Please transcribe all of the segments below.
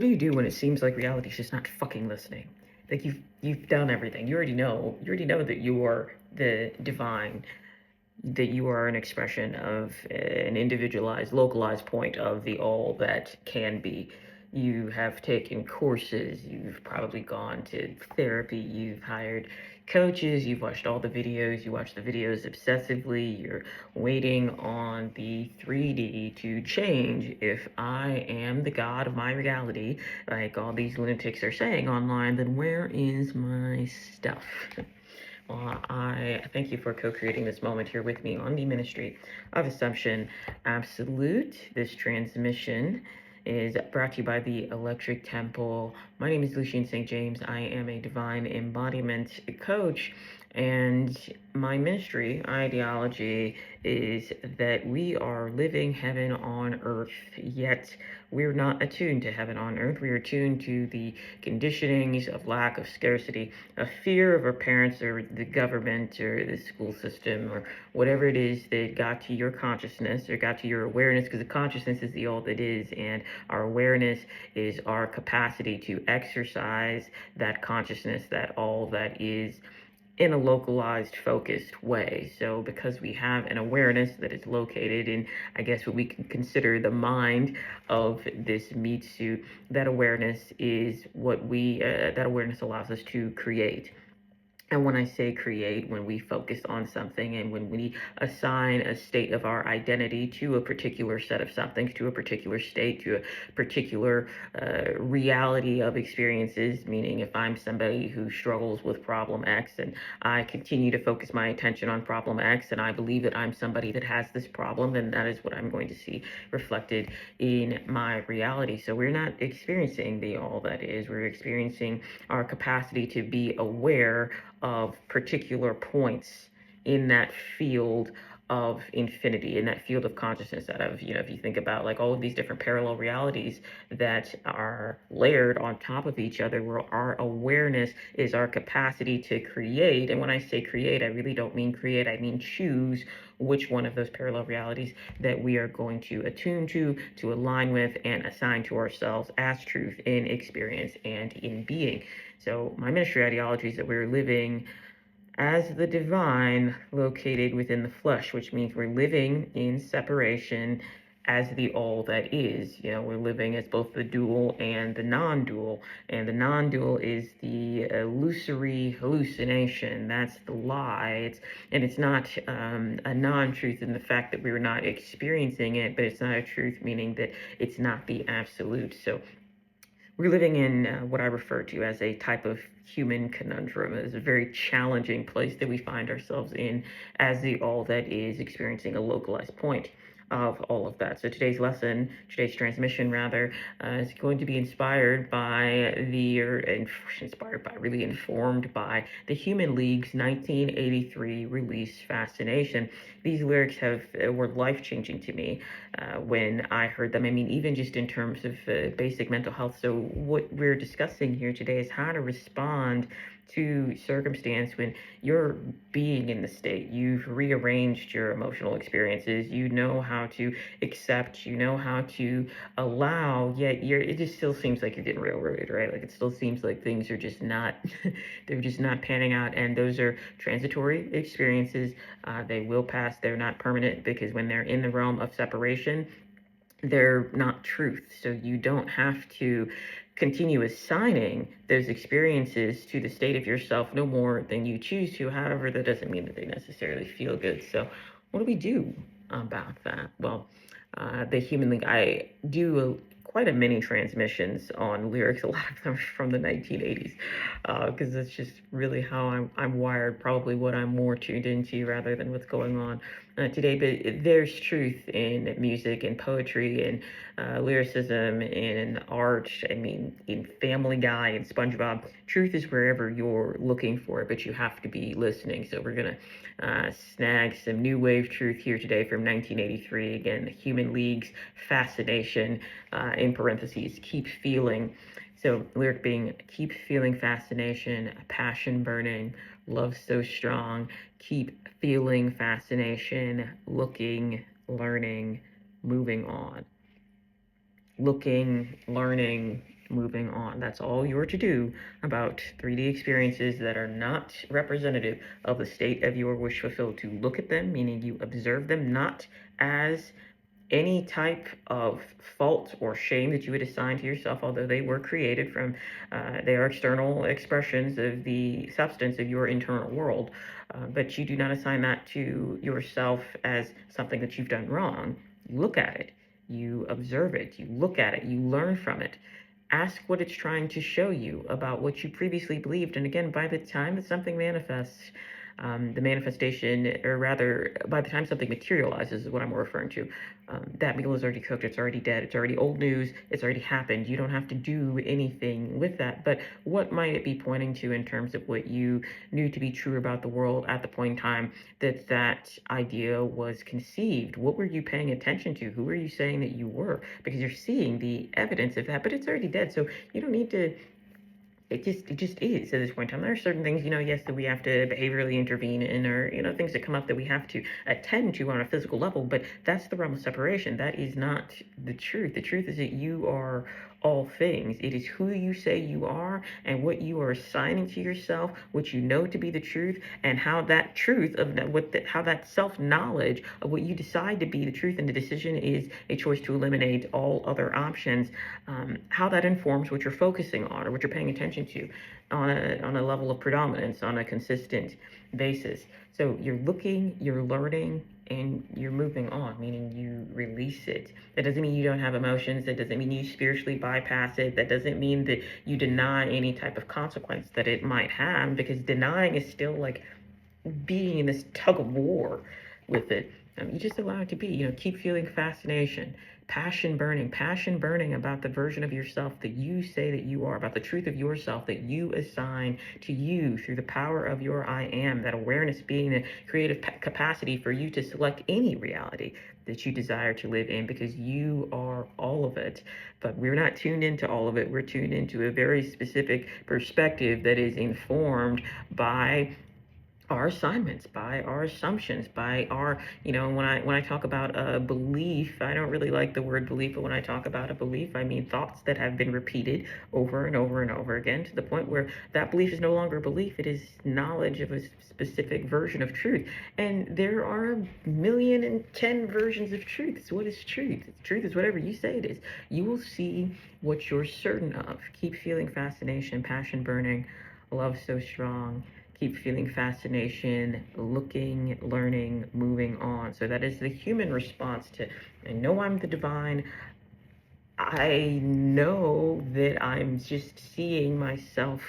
do you do when it seems like reality's just not fucking listening? Like you've done everything. You already know. You already know that you are the divine, that you are an expression of an individualized, localized point of the all that can be. You have taken courses, you've probably gone to therapy, you've hired coaches, you've watched all the videos, you watch the videos obsessively, you're waiting on the 3D to change. If I am the god of my reality, like all these lunatics are saying online, then where is my stuff? Well, I thank you for co-creating this moment here with me on the Ministry of Assumption Absolute. This transmission is brought to you by the Electric Temple. My name is Lucien St. James. I am a divine embodiment coach, and my ministry ideology is that we are living heaven on earth, yet we're not attuned to heaven on earth. We are attuned to the conditionings of lack, of scarcity, of fear of our parents or the government or the school system or whatever it is that got to your consciousness or got to your awareness, because the consciousness is the all that is, and our awareness is our capacity to exercise that consciousness, that all that is, in a localized, focused way. So because we have an awareness that is located in, I guess, what we can consider the mind of this meat suit, that awareness is what that awareness allows us to create. And when I say create, when we focus on something and when we assign a state of our identity to a particular set of something, to a particular state, to a particular reality of experiences, meaning if I'm somebody who struggles with problem X and I continue to focus my attention on problem X and I believe that I'm somebody that has this problem, then that is what I'm going to see reflected in my reality. So we're not experiencing the all that is, we're experiencing our capacity to be aware of particular points in that field of infinity, in that field of consciousness, that of, if you think about like all of these different parallel realities that are layered on top of each other, where our awareness is our capacity to create. And when I say create, I really don't mean create, I mean choose which one of those parallel realities that we are going to attune to align with, and assign to ourselves as truth in experience and in being. So my ministry ideology is that we're living as the divine located within the flesh, which means we're living in separation as the all that is. We're living as both the dual and the non-dual, and the non-dual is the illusory hallucination. That's the lie. It's not a non-truth in the fact that we're not experiencing it, but it's not a truth meaning that it's not the absolute. So we're living in what I refer to as a type of human conundrum. It's a very challenging place that we find ourselves in as the all that is, experiencing a localized point of all of that. So today's transmission rather, is going to be inspired by really informed by the Human League's 1983 release, Fascination. These lyrics were life-changing to me when I heard them. I mean, even just in terms of basic mental health. So what we're discussing here today is how to respond to circumstance when you're being in the state. You've rearranged your emotional experiences. You know how to accept. You know how to allow. Yet it just still seems like you're getting railroaded, right? Like it still seems like things are just not. They're just not panning out. And those are transitory experiences. They will pass. They're not permanent, because when they're in the realm of separation, they're not truth. So you don't have to continue assigning those experiences to the state of yourself no more than you choose to. However, that doesn't mean that they necessarily feel good. So what do we do about that? Well, the Human League, I do quite a many transmissions on lyrics, a lot of them from the 1980s, because that's just really how I'm wired, probably what I'm more tuned into rather than what's going on today. But there's truth in music and poetry and lyricism and art. I mean, in Family Guy and SpongeBob, truth is wherever you're looking for it, but you have to be listening. So we're going to snag some new wave truth here today from 1983. Again, the Human League's Fascination, in parentheses, keep feeling. So lyric being, keep feeling fascination, passion burning, love so strong, keep feeling fascination, looking, learning, moving on. Looking, learning, moving on. That's all you're to do about 3D experiences that are not representative of the state of your wish fulfilled. To look at them, meaning you observe them not as any type of fault or shame that you would assign to yourself, although they were created from, they are external expressions of the substance of your internal world. But you do not assign that to yourself as something that you've done wrong. You look at it, you observe it, you look at it, you learn from it. Ask what it's trying to show you about what you previously believed. And again, by the time that something manifests, the manifestation, or rather, by the time something materializes, is what I'm referring to. That meal is already cooked, it's already dead, it's already old news, it's already happened. You don't have to do anything with that. But what might it be pointing to in terms of what you knew to be true about the world at the point in time that that idea was conceived? What were you paying attention to? Who were you saying that you were? Because you're seeing the evidence of that, but it's already dead. So you don't need to, it just is at this point in time. There are certain things, yes, that we have to behaviorally intervene in, or things that come up that we have to attend to on a physical level, but that's the realm of separation. That is not the truth. The truth is that you are all things. It is who you say you are and what you are assigning to yourself, what you know to be the truth, and how that truth of how that self-knowledge of what you decide to be the truth, and the decision is a choice to eliminate all other options, how that informs what you're focusing on or what you're paying attention to on a level of predominance on a consistent basis. So you're looking, you're learning, and you're moving on, meaning you release it. That doesn't mean you don't have emotions. That doesn't mean you spiritually bypass it. That doesn't mean that you deny any type of consequence that it might have, because denying is still like being in this tug of war with it. You just allow it to be. Keep feeling fascination, passion burning about the version of yourself that you say that you are, about the truth of yourself that you assign to you through the power of your I am, that awareness being the creative capacity for you to select any reality that you desire to live in, because you are all of it. But we're not tuned into all of it. We're tuned into a very specific perspective that is informed by our assignments, by our assumptions, by our, when I talk about a belief, I don't really like the word belief, but when I talk about a belief, I mean thoughts that have been repeated over and over and over again, to the point where that belief is no longer a belief. It is knowledge of a specific version of truth. And there are 1,000,010 versions of truth. So what is truth? Truth is whatever you say it is. You will see what you're certain of. Keep feeling fascination, passion burning, love so strong. Keep feeling fascination, looking, learning, moving on. So that is the human response to, I know I'm the divine. I know that I'm just seeing myself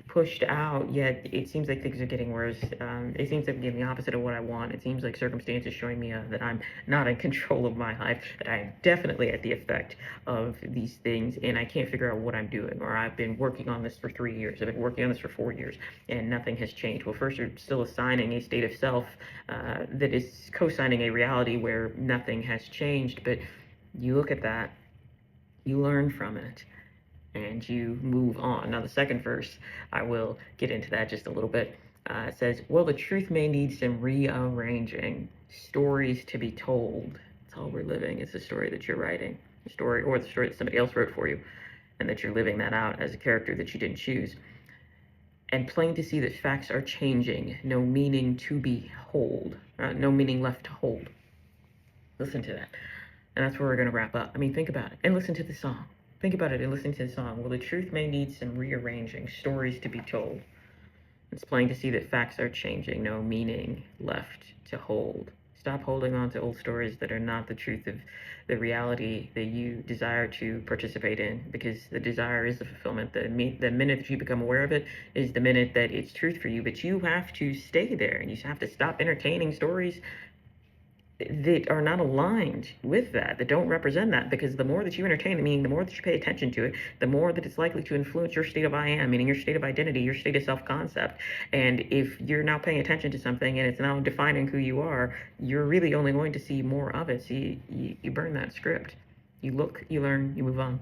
pushed out, yet it seems like things are getting worse. It seems like I'm getting the opposite of what I want. It seems like circumstances showing me that I'm not in control of my life, that I am definitely at the effect of these things, and I can't figure out what I'm doing. Or I've been working on this for 3 years, I've been working on this for 4 years, and nothing has changed. Well, first, you're still assigning a state of self that is co-signing a reality where nothing has changed, but you look at that, you learn from it, and you move on. Now, the second verse, I will get into that just a little bit. It says, well, the truth may need some rearranging, stories to be told. That's all we're living, is the story that you're writing, the story, or the story that somebody else wrote for you, and that you're living that out as a character that you didn't choose. And plain to see that facts are changing, no meaning to behold, no meaning left to hold. Listen to that. And that's where we're going to wrap up. I mean, think about it and listen to the song. Think about it and listen to the song. Well, the truth may need some rearranging, stories to be told. It's plain to see that facts are changing, no meaning left to hold. Stop holding on to old stories that are not the truth of the reality that you desire to participate in, because the desire is the fulfillment. The minute that you become aware of it is the minute that it's truth for you, but you have to stay there, and you have to stop entertaining stories that are not aligned with that don't represent that, because the more that you entertain it, meaning the more that you pay attention to it, the more that it's likely to influence your state of I am, meaning your state of identity, your state of self-concept. And if you're now paying attention to something and it's now defining who you are, you're really only going to see more of it. So you burn that script. You look, you learn, you move on.